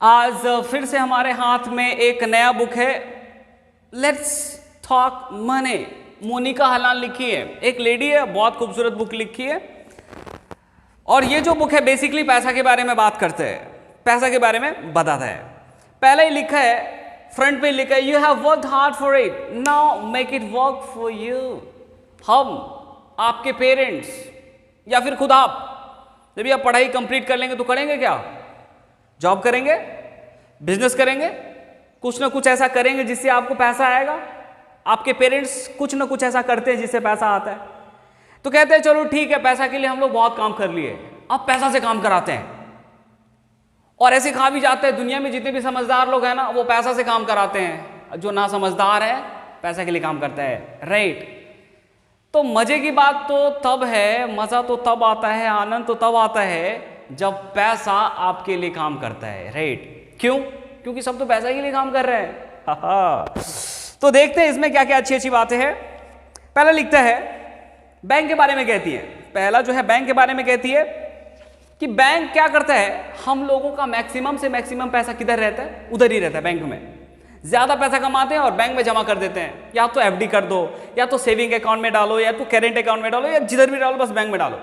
आज फिर से हमारे हाथ में एक नया बुक है, लेट्स टॉक मनी। मोनिका हलाल लिखी है, एक लेडी है, बहुत खूबसूरत बुक लिखी है। और ये जो बुक है बेसिकली पैसा के बारे में बात करते हैं, पैसा के बारे में बताता है। पहले ही लिखा है, फ्रंट पे लिखा है, you have worked hard for it, now make it work for you. हम, आपके पेरेंट्स या फिर खुद आप, जब आप पढ़ाई कंप्लीट कर लेंगे तो करेंगे क्या? जॉब करेंगे, बिजनेस करेंगे, कुछ ना कुछ ऐसा करेंगे जिससे आपको पैसा आएगा। आपके पेरेंट्स कुछ ना कुछ ऐसा करते हैं जिससे पैसा आता है, तो कहते हैं चलो ठीक है, पैसा के लिए हम लोग बहुत काम कर लिए, अब पैसा से काम कराते हैं। और ऐसे खा भी जाते हैं। दुनिया में जितने भी समझदार लोग हैं ना, वो पैसा से काम कराते हैं। जो ना समझदार है पैसा के लिए काम करता है, राइट। तो मजे की बात तो तब है, मजा तो तब आता है, आनंद तो तब आता है जब पैसा आपके लिए काम करता है, राइट। क्यों? क्योंकि सब तो पैसा के लिए काम कर रहे हैं। तो देखते हैं इसमें क्या क्या अच्छी अच्छी बातें हैं। पहला लिखता है, बैंक के बारे में कहती है। पहला जो है बैंक के बारे में कहती है कि बैंक क्या करता है, हम लोगों का मैक्सिमम से मैक्सिमम पैसा किधर रहता है? उधर ही रहता है, बैंक में। ज्यादा पैसा कमाते हैं और बैंक में जमा कर देते हैं। या तो एफडी कर दो, या तो सेविंग अकाउंट में डालो, या तो करेंट अकाउंट में डालो, या जिधर भी डालो, बस बैंक में डालो।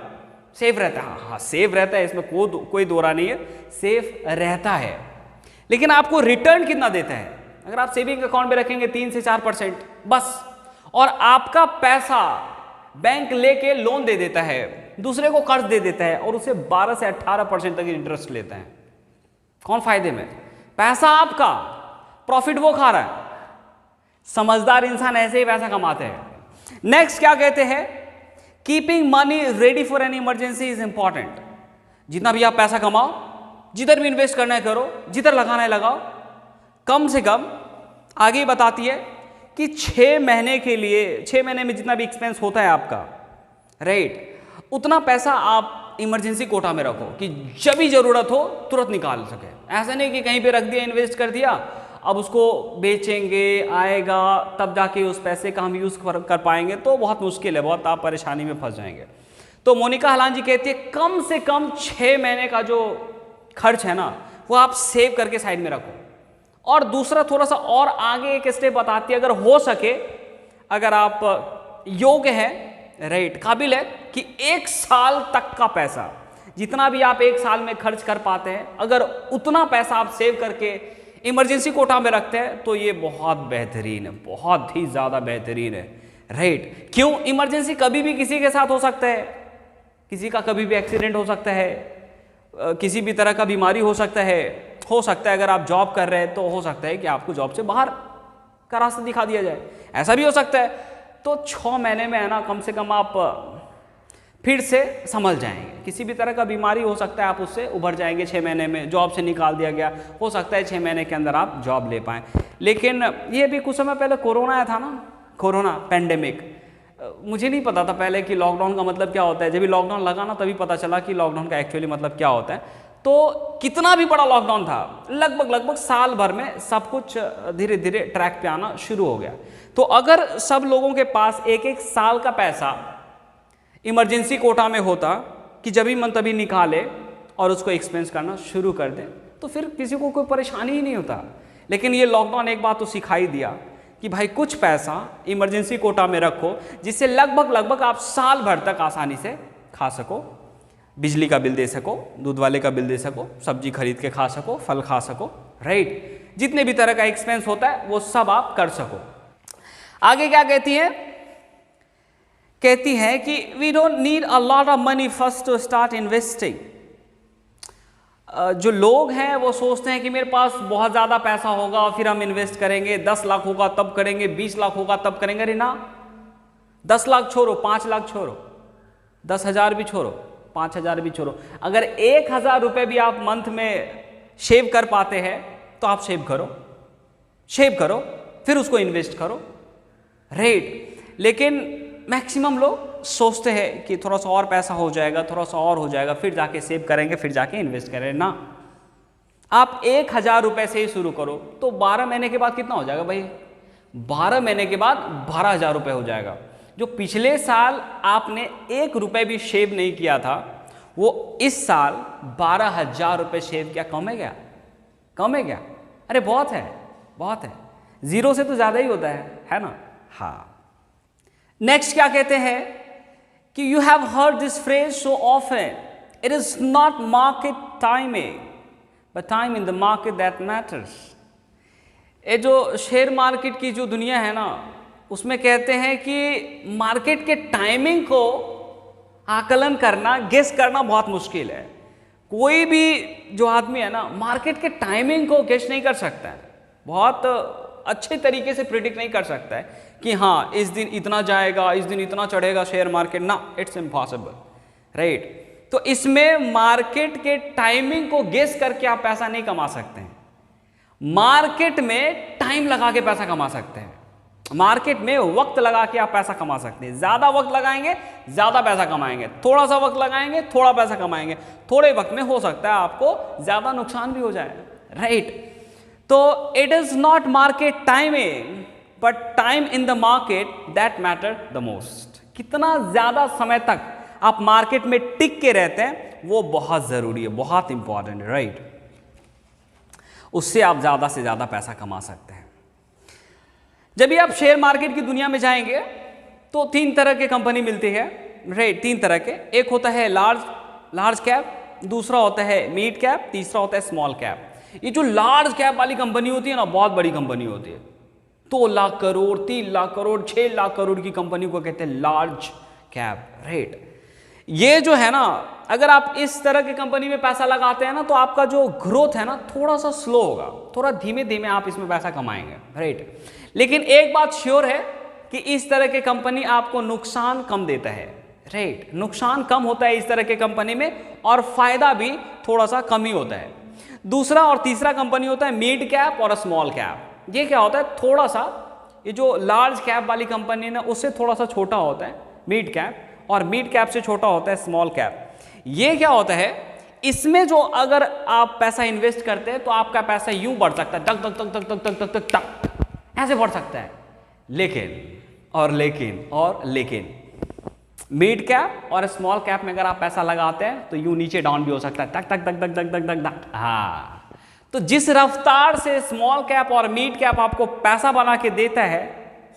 सेफ रहता है। हाँ, सेफ रहता है, इसमें कोई दो राय नहीं है, सेफ रहता है। लेकिन आपको रिटर्न कितना देता है? अगर आप सेविंग अकाउंट में रखेंगे 3 से 4% बस, और आपका पैसा बैंक लेके लोन दे देता है, दूसरे को कर्ज दे देता है और उसे 12 से 18% तक इंटरेस्ट लेता है। कौन फायदे में? पैसा आपका, प्रॉफिट वो खा रहा है। समझदार इंसान ऐसे ही पैसा कमाते हैं। नेक्स्ट क्या कहते हैं, keeping money ready for an emergency is important. जितना भी आप पैसा कमाओ, जिधर भी इन्वेस्ट करना है करो, जिधर लगाना है लगाओ, कम से कम आगे बताती है कि 6 महीने के लिए, 6 महीने में जितना भी एक्सपेंस होता है आपका, राइट, उतना पैसा आप इमरजेंसी कोटा में रखो कि जब भी जरूरत हो तुरंत निकाल सके। ऐसा नहीं कि कहीं पे रख दिया, इन्वेस्ट कर दिया, अब उसको बेचेंगे, आएगा तब जाके उस पैसे का हम यूज कर पाएंगे, तो बहुत मुश्किल है, बहुत आप परेशानी में फंस जाएंगे। तो मोनिका हलाल जी कहती है कम से कम 6 महीने का जो खर्च है ना, वो आप सेव करके साइड में रखो। और दूसरा थोड़ा सा और आगे एक स्टेप बताती है, अगर हो सके, अगर आप योग्य हैं, राइट, काबिल है, कि 1 साल तक का पैसा, जितना भी आप 1 साल में खर्च कर पाते हैं, अगर उतना पैसा आप सेव करके इमरजेंसी कोटा में रखते हैं, तो ये बहुत बेहतरीन है, बहुत ही ज्यादा बेहतरीन है, राइट। क्यों? इमरजेंसी कभी भी किसी के साथ हो सकता है, किसी का कभी भी एक्सीडेंट हो सकता है, किसी भी तरह का बीमारी हो सकता है अगर आप जॉब कर रहे हैं तो हो सकता है कि आपको जॉब से बाहर का रास्ता दिखा दिया जाए, ऐसा भी हो सकता है। तो 6 महीने में है ना, कम से कम आप फिर से संभल जाएंगे। किसी भी तरह का बीमारी हो सकता है, आप उससे उभर जाएंगे 6 महीने में। जॉब से निकाल दिया गया, हो सकता है 6 महीने के अंदर आप जॉब ले पाएँ। लेकिन ये भी कुछ समय पहले कोरोना आया था ना, कोरोना पैंडेमिक, मुझे नहीं पता था पहले कि लॉकडाउन का मतलब क्या होता है। जब भी लॉकडाउन लगा ना, तभी पता चला कि लॉकडाउन का एक्चुअली मतलब क्या होता है। तो कितना भी बड़ा लॉकडाउन था, लगभग साल भर में सब कुछ धीरे धीरे ट्रैक पे आना शुरू हो गया। तो अगर सब लोगों के पास 1-1 साल का पैसा इमरजेंसी कोटा में होता कि जब भी मन तभी निकाले और उसको एक्सपेंस करना शुरू कर दे, तो फिर किसी को कोई परेशानी ही नहीं होता। लेकिन ये लॉकडाउन एक बात तो सिखाई दिया कि भाई कुछ पैसा इमरजेंसी कोटा में रखो, जिससे लगभग आप साल भर तक आसानी से खा सको, बिजली का बिल दे सको, दूध वाले का बिल दे सको, सब्जी खरीद के खा सको, फल खा सको, राइट। जितने भी तरह का एक्सपेंस होता है वो सब आप कर सको। आगे क्या कहती है? कहती है कि we don't need a lot of money first to start investing. जो लोग हैं वो सोचते हैं कि मेरे पास बहुत ज़्यादा पैसा होगा और फिर हम इन्वेस्ट करेंगे, 10 लाख होगा तब करेंगे, 20 लाख होगा तब करेंगे। अरे ना, 10 लाख छोड़ो, 5 लाख छोड़ो, 10,000 भी छोड़ो, 5,000 भी छोड़ो, अगर 1,000 रुपये भी आप मंथ में सेव कर पाते हैं तो आप सेव करो, फिर उसको इन्वेस्ट करो, राइट। लेकिन मैक्सिमम लोग सोचते हैं कि थोड़ा सा और पैसा हो जाएगा, थोड़ा सा और हो जाएगा, फिर जाके सेव करेंगे, फिर जाके इन्वेस्ट करेंगे। ना, आप 1,000 रुपये से ही शुरू करो, तो 12 महीने के बाद कितना हो जाएगा भाई? 12 महीने के बाद 12,000 रुपये हो जाएगा। जो पिछले साल आपने 1 रुपये भी सेव नहीं किया था, वो इस साल 12,000 रुपये सेव किया, कम है क्या? कम है क्या? अरे बहुत है, बहुत है, 0 से तो ज़्यादा ही होता है ना? हाँ। नेक्स्ट क्या कहते हैं कि you have heard this phrase so often, it is not market timing but time in the market that matters. ये जो शेयर मार्केट की जो दुनिया है ना, उसमें कहते हैं कि मार्केट के टाइमिंग को आकलन करना, गेस करना बहुत मुश्किल है। कोई भी जो आदमी है ना, मार्केट के टाइमिंग को गेस नहीं कर सकता है, बहुत अच्छे तरीके से प्रिडिक्ट नहीं कर सकता है कि हाँ इस दिन इतना जाएगा, इस दिन इतना चढ़ेगा शेयर मार्केट, ना, इट्स इम्पॉसिबल, राइट। तो इसमें मार्केट के टाइमिंग को गेस करके आप पैसा नहीं कमा सकते हैं। मार्केट में टाइम लगा के पैसा कमा सकते हैं, मार्केट में वक्त लगा के आप पैसा कमा सकते हैं। ज्यादा वक्त लगाएंगे ज्यादा पैसा कमाएंगे, थोड़ा सा वक्त लगाएंगे थोड़ा पैसा कमाएंगे। थोड़े वक्त में हो सकता है आपको ज्यादा नुकसान भी हो जाए, राइट। तो it is not market timing but time in the market that matter the most. कितना ज्यादा समय तक आप मार्केट में टिक के रहते हैं वो बहुत जरूरी है, बहुत इंपॉर्टेंट है, राइट। उससे आप ज्यादा से ज्यादा पैसा कमा सकते हैं। जब भी आप शेयर मार्केट की दुनिया में जाएंगे तो 3 तरह के कंपनी मिलती है, राइट। 3 तरह के, एक होता है लार्ज कैप, दूसरा होता है मिड कैप, तीसरा होता है स्मॉल कैप। ये जो लार्ज कैप वाली कंपनी होती है ना, बहुत बड़ी कंपनी होती है, 2 लाख करोड़, 3 लाख करोड़, 6 लाख करोड़ की कंपनी को कहते हैं लार्ज कैप, राइट। ये जो है ना, अगर आप इस तरह की कंपनी में पैसा लगाते हैं ना तो आपका जो ग्रोथ है ना थोड़ा सा स्लो होगा, थोड़ा धीमे धीमे आप इसमें पैसा कमाएंगे, राइट। लेकिन एक बात श्योर है कि इस तरह के कंपनी आपको नुकसान कम देता है, राइट। नुकसान कम होता है इस तरह के कंपनी में और फायदा भी थोड़ा सा कम ही होता है। दूसरा और तीसरा कंपनी होता है मिड कैप और स्मॉल कैप। ये क्या होता है, थोड़ा सा ये जो लार्ज कैप वाली कंपनी है ना उससे थोड़ा सा छोटा होता है मिड कैप, और मिड कैप से छोटा होता है स्मॉल कैप। ये क्या होता है, इसमें जो अगर आप पैसा इन्वेस्ट करते हैं तो आपका पैसा यूं बढ़ सकता है, टक टक टक टक टक टक टक टक ऐसे बढ़ सकता है। लेकिन मिड कैप और स्मॉल कैप में अगर आप पैसा लगाते हैं तो यूं नीचे डाउन भी हो सकता है, टक टक टक टक टक टक टक टक। हाँ, तो जिस रफ्तार से स्मॉल कैप और मिड कैप आपको पैसा बना के देता है,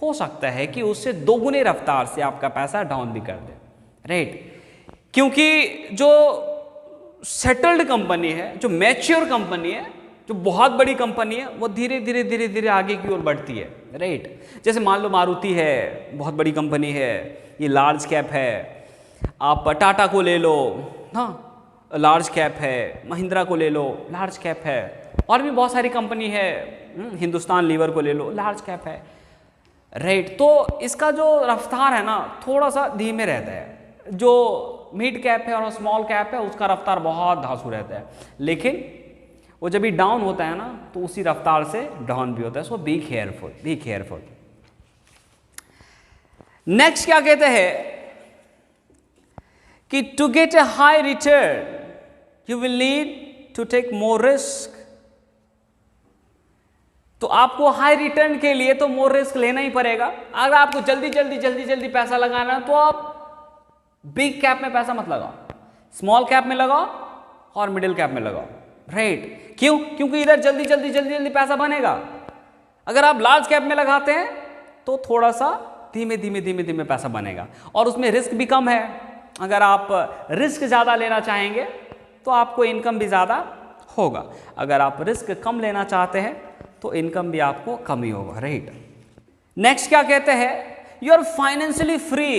हो सकता है कि उससे 2 गुने रफ्तार से आपका पैसा डाउन भी कर दे, राइट। क्योंकि जो सेटल्ड कंपनी है, जो मैच्योर कंपनी है, जो बहुत बड़ी कंपनी है, वो धीरे धीरे धीरे धीरे आगे की ओर बढ़ती है, राइट। जैसे मान लो मारुति है, बहुत बड़ी कंपनी है, ये लार्ज कैप है। आप टाटा को ले लो, हाँ लार्ज कैप है। महिंद्रा को ले लो, लार्ज कैप है। और भी बहुत सारी कंपनी है, हिंदुस्तान लीवर को ले लो, लार्ज कैप है, राइट। तो इसका जो रफ्तार है ना थोड़ा सा धीमे रहता है। जो मिड कैप है और स्मॉल कैप है उसका रफ्तार बहुत धांसू रहता है, लेकिन वो जब भी डाउन होता है ना तो उसी रफ्तार से डाउन भी होता है। So be careful, be careful. Next क्या कहते हैं कि to get a high return you will need to take more risk. तो आपको हाई रिटर्न के लिए तो मोर रिस्क लेना ही पड़ेगा। अगर आपको जल्दी जल्दी जल्दी जल्दी पैसा लगाना है तो आप बिग कैप में पैसा मत लगाओ, स्मॉल कैप में लगाओ और मिडिल कैप में लगाओ, राइट। क्यों? क्योंकि इधर जल्दी जल्दी जल्दी जल्दी पैसा बनेगा। अगर आप लार्ज कैप में लगाते हैं तो थोड़ा सा धीमे धीमे धीमे धीमे पैसा बनेगा और उसमें रिस्क भी कम है। अगर आप रिस्क ज़्यादा लेना चाहेंगे तो आपको इनकम भी ज़्यादा होगा। अगर आप रिस्क कम लेना चाहते हैं तो इनकम भी आपको कम ही होगा, राइट। नेक्स्ट क्या कहते हैं, you are financially free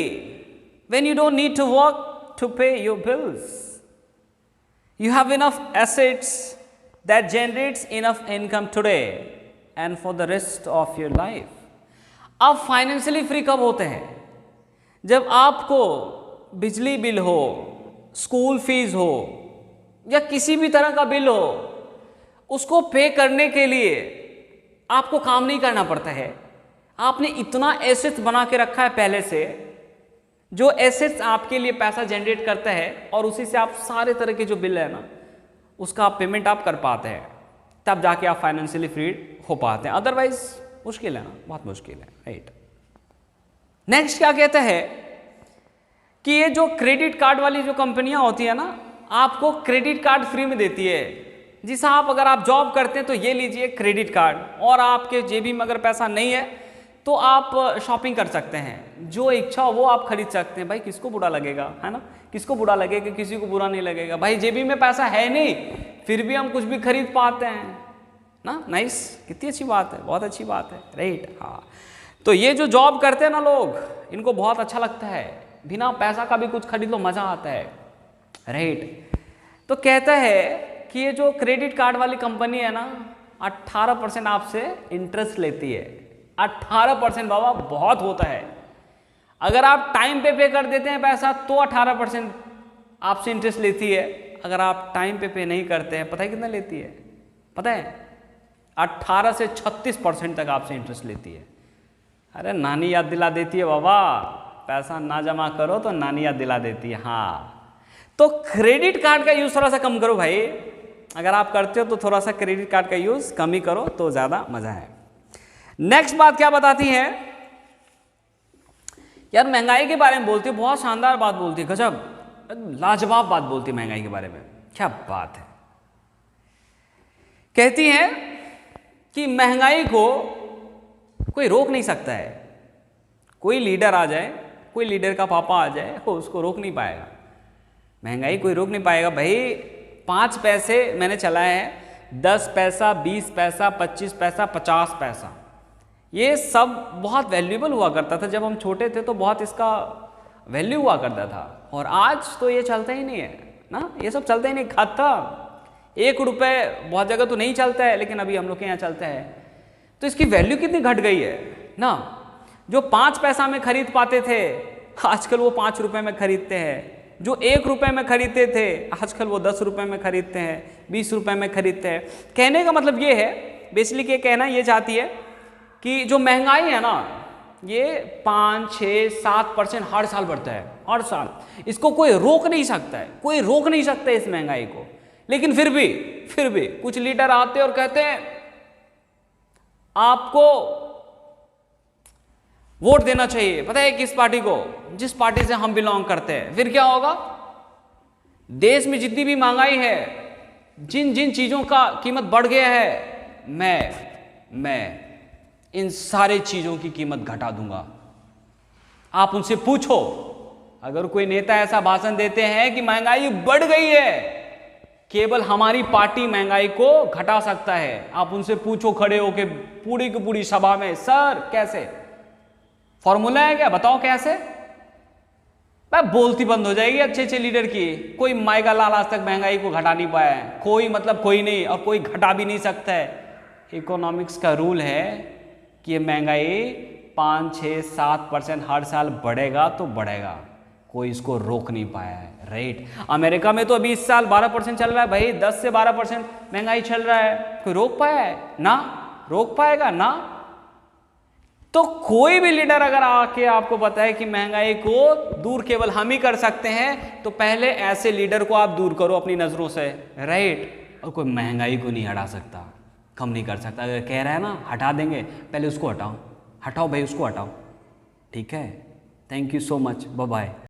when you don't need to work to pay your bills. You have enough assets that generates enough income today and for the rest of your life. आप financially free कब होते हैं? जब आपको बिजली bill हो, school fees हो या किसी भी तरह का बिल हो, उसको पे करने के लिए आपको काम नहीं करना पड़ता है। आपने इतना एसेट्स बना के रखा है पहले से, जो एसेट्स आपके लिए पैसा जनरेट करता है और उसी से आप सारे तरह के जो बिल है ना उसका आप पेमेंट आप कर पाते हैं, तब जाके आप फाइनेंशियली फ्री हो पाते हैं। अदरवाइज मुश्किल है ना, बहुत मुश्किल है, राइट। नेक्स्ट क्या कहता है कि ये जो क्रेडिट कार्ड वाली जो कंपनियां होती है ना, आपको क्रेडिट कार्ड फ्री में देती है, जी साहब अगर आप जॉब करते हैं तो ये लीजिए क्रेडिट कार्ड, और आपके जेबी में अगर पैसा नहीं है तो आप शॉपिंग कर सकते हैं, जो इच्छा हो वो आप खरीद सकते हैं। भाई किसको बुरा लगेगा, है ना, किसको बुरा लगेगा, किसी को बुरा नहीं लगेगा। भाई जेबी में पैसा है नहीं फिर भी हम कुछ भी खरीद पाते हैं ना। नाइस, कितनी अच्छी बात है, बहुत अच्छी बात है, राइट। हाँ, तो ये जो जॉब करते हैं ना लोग, इनको बहुत अच्छा लगता है, बिना पैसा का भी कुछ खरीद लो, मजा आता है, राइट। तो कहता है कि ये जो क्रेडिट कार्ड वाली कंपनी है ना 18% आपसे इंटरेस्ट लेती है। 18% बाबा बहुत होता है। अगर आप टाइम पे कर देते हैं पैसा तो 18% आपसे इंटरेस्ट लेती है। अगर आप टाइम पे नहीं करते हैं, पता है कितना लेती है, पता है 18 से 36% तक आपसे इंटरेस्ट लेती है। अरे नानी याद दिला देती है बाबा, पैसा ना जमा करो तो नानी याद दिला देती है। हाँ, तो क्रेडिट कार्ड का यूज थोड़ा सा कम करो भाई, अगर आप करते हो तो थोड़ा सा क्रेडिट कार्ड का यूज कम ही करो तो ज्यादा मजा है। नेक्स्ट बात क्या बताती है यार, महंगाई के बारे में बोलती है, बहुत शानदार बात बोलती है, गजब लाजवाब बात बोलती है महंगाई के बारे में, क्या बात है। कहती है कि महंगाई को कोई रोक नहीं सकता है। कोई लीडर आ जाए, कोई लीडर का पापा आ जाए, वो उसको रोक नहीं पाएगा। महंगाई कोई रोक नहीं पाएगा भाई। 5 पैसे मैंने चलाए हैं, 10 पैसा, 20 पैसा, 25 पैसा, 50 पैसा, ये सब बहुत वैल्यूएबल हुआ करता था। जब हम छोटे थे तो बहुत इसका वैल्यू हुआ करता था, और आज तो ये चलता ही नहीं है ना, ये सब चलता ही नहीं, खत्म। 1 रुपये बहुत जगह तो नहीं चलता है, लेकिन अभी हम लोग के यहाँ चलता है। तो इसकी वैल्यू कितनी घट गई है ना। जो 5 पैसा में खरीद पाते थे आजकल वो 5 रुपये में खरीदते हैं। जो 1 रुपये में खरीदते थे आजकल वो 10 रुपये में खरीदते हैं, 20 रुपये में खरीदते हैं। कहने का मतलब ये है, बेसिकली ये कहना ये चाहती है कि जो महंगाई है ना ये 5, 6, 7% हर साल बढ़ता है, हर साल। इसको कोई रोक नहीं सकता है, कोई रोक नहीं सकता इस महंगाई को। लेकिन फिर भी कुछ लीडर आते और कहते हैं आपको वोट देना चाहिए, पता है किस पार्टी को, जिस पार्टी से हम बिलोंग करते हैं। फिर क्या होगा, देश में जितनी भी महंगाई है, जिन जिन चीजों का कीमत बढ़ गया है, मैं इन सारे चीजों की कीमत घटा दूंगा। आप उनसे पूछो, अगर कोई नेता ऐसा भाषण देते हैं कि महंगाई बढ़ गई है, केवल हमारी पार्टी महंगाई को घटा सकता है, आप उनसे पूछो खड़े होके पूरी की पूरी सभा में, सर कैसे फॉर्मूला है क्या, बताओ कैसे। बोलती बंद हो जाएगी अच्छे लीडर की। कोई माइका लाल आज तक महंगाई को घटा नहीं पाया है, कोई मतलब कोई नहीं, और कोई घटा भी नहीं सकता है। इकोनॉमिक्स का रूल है कि ये महंगाई 5, 6, 7% हर साल बढ़ेगा तो बढ़ेगा, कोई इसको रोक नहीं पाया है, राइट। अमेरिका में तो अभी इस साल 12% चल रहा है भाई, 10 से 12% महंगाई चल रहा है, कोई रोक पाया है ना, रोक पाएगा ना। तो कोई भी लीडर अगर आके आपको बताए कि महंगाई को दूर केवल हम ही कर सकते हैं, तो पहले ऐसे लीडर को आप दूर करो अपनी नजरों से, राइट। और कोई महंगाई को नहीं हटा सकता, कम नहीं कर सकता। अगर कह रहा है ना हटा देंगे, पहले उसको हटाओ, हटाओ भाई उसको हटाओ, ठीक है। Thank you so much, bye bye.